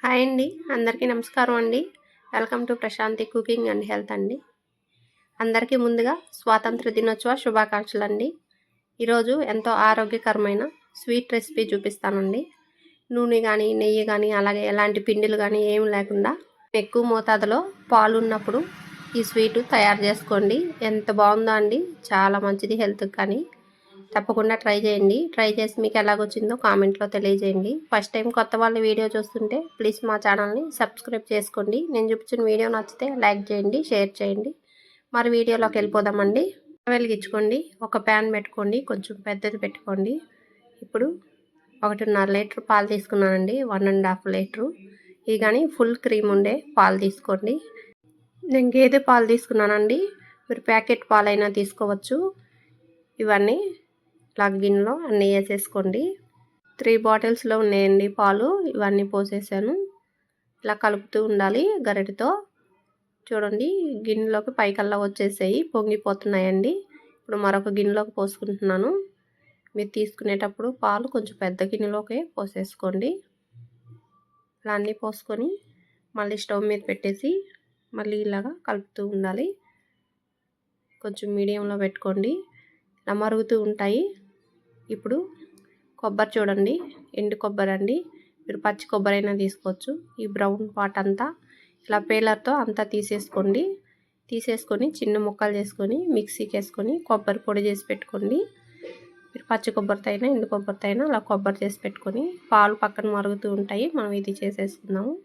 Hi అండి, అందరికీ నమస్కారం అండి. Welcome to Prashanti cooking and health అండి. అందరికీ ముందుగా స్వాతంత్ర దినోత్సవ శుభాకాంక్షలు అండి. ఈరోజు ఎంతో ఆరోగ్యకరమైన స్వీట్ రెసిపీ చూపిస్తానండి. నూనె కానీ నెయ్యి కానీ అలాగే ఎలాంటి పిండిలు కానీ ఏమి లేకుండా ఎక్కువ మోతాదులో పాలు ఉన్నప్పుడు ఈ స్వీటు తయారు చేసుకోండి. ఎంత బాగుందో అండి, చాలా మంచిది హెల్త్కి. కానీ తప్పకుండా ట్రై చేయండి. ట్రై చేసి మీకు ఎలాగొచ్చిందో కామెంట్లో తెలియజేయండి. ఫస్ట్ టైం కొత్త వాళ్ళు వీడియో చూస్తుంటే ప్లీజ్ మా ఛానల్ని సబ్స్క్రైబ్ చేసుకోండి. నేను చూపించిన వీడియో నచ్చితే లైక్ చేయండి, షేర్ చేయండి. మరి వీడియోలోకి వెళ్ళిపోదామండి. వెలిగించుకోండి, ఒక ప్యాన్ పెట్టుకోండి, కొంచెం పెద్దది పెట్టుకోండి. ఇప్పుడు 1.5 లీటర్ పాలు తీసుకున్నానండి, 1.5 లీటరు. ఇది కానీ ఫుల్ క్రీమ్ ఉండే పాలు తీసుకోండి. నేను గేదె పాలు తీసుకున్నానండి, మీరు ప్యాకెట్ పాలైనా తీసుకోవచ్చు. ఇవన్నీ ఇలా గిన్నెలో అన్నీ వేసేసుకోండి. 3 బాటిల్స్లో ఉన్నాయండి పాలు, ఇవన్నీ పోసేసాను. ఇలా కలుపుతూ ఉండాలి గరిటెతో. చూడండి, గిన్నెలోకి పైకల్లా వచ్చేసాయి, పొంగిపోతున్నాయండి. ఇప్పుడు మరొక గిన్నెలోకి పోసుకుంటున్నాను. మీరు తీసుకునేటప్పుడు పాలు కొంచెం పెద్ద గిన్నెలోకి పోసేసుకోండి. ఇలా అన్నీ పోసుకొని మళ్ళీ స్టవ్ మీద పెట్టేసి మళ్ళీ ఇలాగా కలుపుతూ ఉండాలి. కొంచెం మీడియంలో పెట్టుకోండి, ఇలా మరుగుతూ ఉంటాయి. ఇప్పుడు కొబ్బరి చూడండి, ఎండు కొబ్బరి అండి, మీరు పచ్చి కొబ్బరి అయినా తీసుకోవచ్చు. ఈ బ్రౌన్ పార్ట్ అంతా ఇలా పేలర్తో అంతా తీసేసుకొని చిన్న ముక్కలు చేసుకొని మిక్సీకి వేసుకొని కొబ్బరి పొడి చేసి పెట్టుకోండి. మీరు పచ్చి కొబ్బరితో అయినా ఎండు కొబ్బరితో అయినా అలా కొబ్బరి చేసి పెట్టుకొని పాలు పక్కన మరుగుతూ ఉంటాయి. మనం ఇది చేసేసుకుందాము.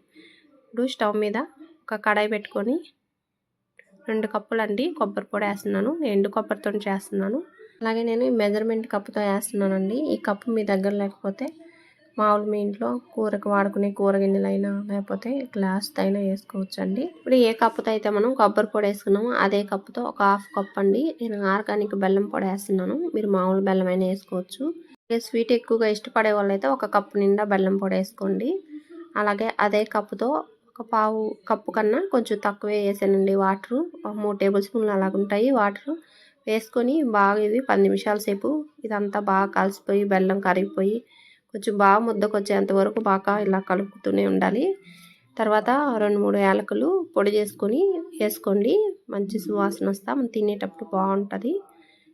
ఇప్పుడు స్టవ్ మీద ఒక కడాయి పెట్టుకొని 2 కప్పులు అండి కొబ్బరి పొడి వేస్తున్నాను. ఎండు కొబ్బరితో చేస్తున్నాను. అలాగే నేను మెజర్మెంట్ కప్పుతో వేస్తున్నానండి. ఈ కప్పు మీ దగ్గర లేకపోతే మామూలు మీ ఇంట్లో కూరకు వాడుకునే కూర గిన్నెలైనా లేకపోతే గ్లాస్తో అయినా వేసుకోవచ్చండి. ఇప్పుడు ఏ కప్పుతో అయితే మనం కొబ్బరి పొడి వేసుకున్నామో అదే కప్పుతో ఒక 1/2 కప్ అండి నేను ఆర్గానిక్ బెల్లం పొడి వేస్తున్నాను. మీరు మామూలు బెల్లం అయినా వేసుకోవచ్చు. స్వీట్ ఎక్కువగా ఇష్టపడే వాళ్ళైతే 1 కప్పు నిండా బెల్లం పొడి వేసుకోండి. అలాగే అదే కప్పుతో ఒక 1/2 కప్పు కన్నా కొంచెం తక్కువే వేసానండి వాటరు. 3 టేబుల్ స్పూన్లు అలాగుంటాయి వాటరు వేసుకొని బాగా ఇది 10 నిమిషాల సేపు ఇదంతా బాగా కలిసిపోయి బెల్లం కరిగిపోయి కొంచెం బాగా ముద్దకొచ్చేంత వరకు బాగా ఇలా కలుపుతూనే ఉండాలి. తర్వాత 2-3 యాలకులు పొడి చేసుకొని వేసుకోండి. మంచి సువాసన వస్తా మనం తినేటప్పుడు బాగుంటుంది.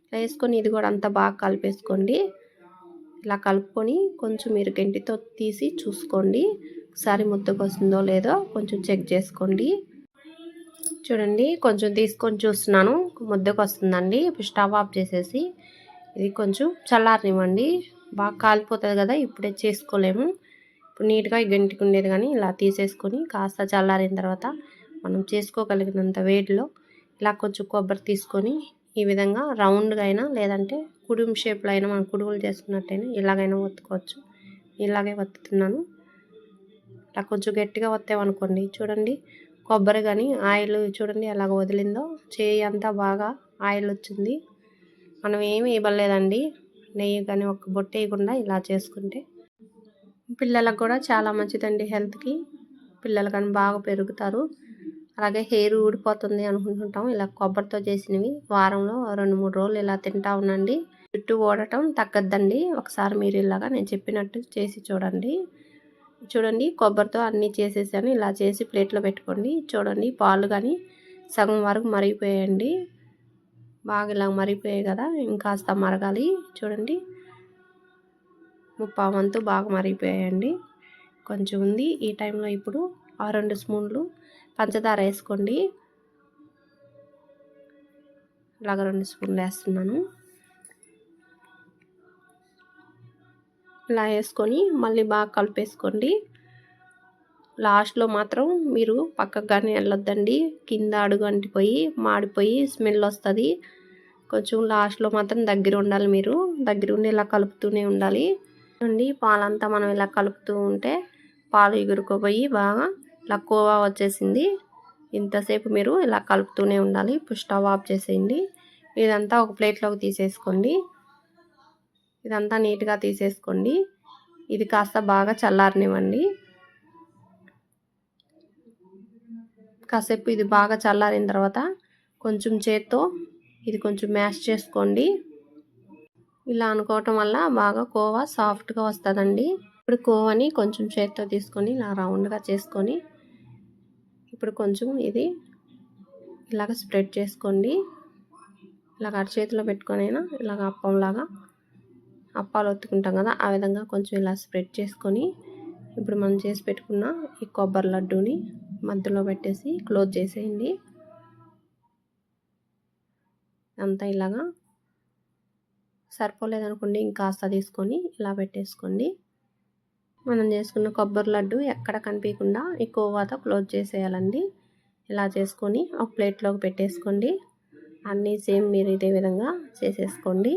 ఇలా వేసుకొని ఇది కూడా అంతా బాగా కలిపేసుకోండి. ఇలా కలుపుకొని కొంచెం మీరు గంటితో తీసి చూసుకోండి, ఒకసారి ముద్దకు వస్తుందో లేదో కొంచెం చెక్ చేసుకోండి. చూడండి, కొంచెం తీసుకొని చూస్తున్నాను, ముద్దకు వస్తుందండి. ఇప్పుడు స్టవ్ ఆఫ్ చేసేసి ఇది కొంచెం చల్లారనివ్వండి. బాగా కాలిపోతుంది కదా, ఇప్పుడే చేసుకోలేము. ఇప్పుడు నీట్గా గంటికి ఉండేది కానీ ఇలా తీసేసుకొని కాస్త చల్లారిన తర్వాత మనం చేసుకోగలిగినంత వేడిలో ఇలా కొంచెం కొబ్బరి తీసుకొని ఈ విధంగా రౌండ్గా అయినా లేదంటే కుడుము షేప్లో అయినా మనం కుడుములు చేసుకున్నట్టయినా ఇలాగైనా ఒత్తుకోవచ్చు. ఇలాగే ఒత్తుతున్నాను. ఇలా కొంచెం గట్టిగా ఒత్తామనుకోండి, చూడండి కొబ్బరి కానీ ఆయిల్ చూడండి ఎలాగ వదిలిందో, చేయి అంతా బాగా ఆయిల్ వచ్చింది. మనం ఏమి ఇవ్వలేదండి, నెయ్యి కానీ ఒక బొట్టు వేయకుండా ఇలా చేసుకుంటే పిల్లలకు కూడా చాలా మంచిదండి హెల్త్కి. పిల్లలు కానీ బాగా పెరుగుతారు. అలాగే హెయిర్ ఊడిపోతుంది అనుకుంటుంటాం, ఇలా కొబ్బరితో చేసినవి వారంలో 2-3 రోజులు ఇలా తింటా ఉండండి. జుట్టు ఊడటం తగ్గద్దండి. ఒకసారి మీరు ఇలాగా నేను చెప్పినట్టు చేసి చూడండి. చూడండి, కొబ్బరితో అన్నీ చేసేసాను. ఇలా చేసి ప్లేట్లో పెట్టుకోండి. చూడండి, పాలు కానీ సగం వరకు మరిగిపోయాయండి. బాగా ఇలా మరిగిపోయాయి కదా, ఇంకాస్త మరగాలి. చూడండి, 3/4 వంతు బాగా మరిగిపోయాయండి. కొంచెం ఉంది. ఈ టైంలో ఇప్పుడు 2 స్పూన్లు పంచదార వేసుకోండి. ఇలాగ 2 స్పూన్లు వేస్తున్నాను. ఇలా వేసుకొని మళ్ళీ బాగా కలిపేసుకోండి. లాస్ట్లో మాత్రం మీరు పక్కకు కానీ వెళ్ళొద్దండి, కింద అడుగు అంటిపోయి మాడిపోయి స్మెల్ వస్తుంది. కొంచెం లాస్ట్లో మాత్రం దగ్గర ఉండాలి, మీరు దగ్గర ఉండి ఇలా కలుపుతూనే ఉండాలి. అండి, పాలంతా మనం ఇలా కలుపుతూ ఉంటే పాలు ఎగురుకోపోయి బాగా ఇలా కోవా వచ్చేసింది. ఇంతసేపు మీరు ఇలా కలుపుతూనే ఉండాలి. ఇప్పుడు స్టవ్ ఆఫ్ చేసేయండి. ఇదంతా ఒక ప్లేట్లోకి తీసేసుకోండి. ఇదంతా నీట్గా తీసేసుకోండి. ఇది కాస్త బాగా చల్లారనివ్వండి. కాసేపు ఇది బాగా చల్లారిన తర్వాత కొంచెం చేత్తో ఇది కొంచెం మ్యాష్ చేసుకోండి. ఇలా అనుకోవటం వల్ల బాగా కోవా సాఫ్ట్గా వస్తుందండి. ఇప్పుడు కోవాని కొంచెం చేత్తో తీసుకొని ఇలా రౌండ్గా చేసుకొని ఇప్పుడు కొంచెం ఇది ఇలాగ స్ప్రెడ్ చేసుకోండి. ఇలాగ అరచేతిలో పెట్టుకొనైనా ఇలాగ అప్పంలాగా అప్పాలు ఒత్తుకుంటాం కదా, ఆ విధంగా కొంచెం ఇలా స్ప్రెడ్ చేసుకొని ఇప్పుడు మనం చేసి పెట్టుకున్న ఈ కొబ్బరి లడ్డూని మధ్యలో పెట్టేసి క్లోజ్ చేసేయండి. అంతా ఇలాగా సరిపోలేదనుకోండి ఇంకాస్త తీసుకొని ఇలా పెట్టేసుకోండి. మనం చేసుకున్న కొబ్బరి లడ్డు ఎక్కడ కనిపించకుండా ఈ కోవాతో క్లోజ్ చేసేయాలండి. ఇలా చేసుకొని ఒక ప్లేట్లోకి పెట్టేసుకోండి. అన్నీ సేమ్ మీరు ఇదే విధంగా చేసేసుకోండి.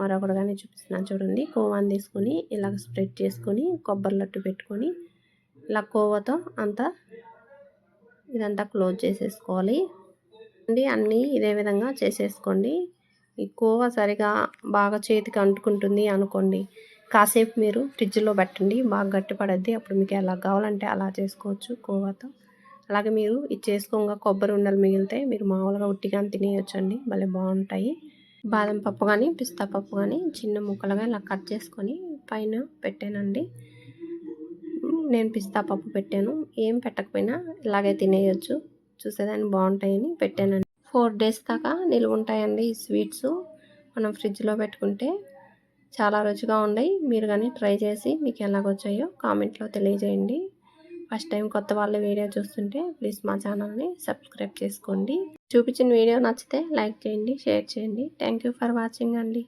మరొకటి కానీ చూపిస్తున్నాను చూడండి. కోవాని తీసుకొని ఇలాగ స్ప్రెడ్ చేసుకొని కొబ్బరి లడ్డు పెట్టుకొని ఇలా కోవాతో అంతా ఇదంతా క్లోజ్ చేసేసుకోవాలి అండి. అన్నీ ఇదే విధంగా చేసేసుకోండి. ఈ కోవా సరిగా బాగా చేతికి అంటుకుంటుంది అనుకోండి, కాసేపు మీరు ఫ్రిడ్జ్లో పెట్టండి, బాగా గట్టిపడద్ది. అప్పుడు మీకు ఎలా కావాలంటే అలా చేసుకోవచ్చు కోవాతో. అలాగే మీరు ఇది చేసుకోగా కొబ్బరి ఉండలు మిగిలితే మీరు మామూలుగా ఉట్టిగా తినేయొచ్చండి, భలే బాగుంటాయి. బాదం పప్పు కానీ పిస్తా పప్పు కానీ చిన్న ముక్కలుగా ఇలా కట్ చేసుకొని పైన పెట్టానండి. నేను పిస్తా పప్పు పెట్టాను. ఏం పెట్టకపోయినా ఇలాగే తినేయొచ్చు, చూసేదాన్ని బాగుంటాయని పెట్టానండి. 4 days దాకా నిల్వ ఉంటాయండి ఈ స్వీట్స్. మనం ఫ్రిడ్జ్లో పెట్టుకుంటే చాలా రుచిగా ఉన్నాయి. మీరు కానీ ట్రై చేసి మీకు ఎలాగొచ్చాయో కామెంట్లో తెలియజేయండి. ఫస్ట్ టైం కొత్త వాళ్ళు వీడియో చూస్తుంటే ప్లీజ్ మా ఛానల్ని సబ్స్క్రైబ్ చేసుకోండి. చూపించిన వీడియో నచ్చితే లైక్ చేయండి, షేర్ చేయండి. థ్యాంక్ యూ ఫర్ వాచింగ్ అండి.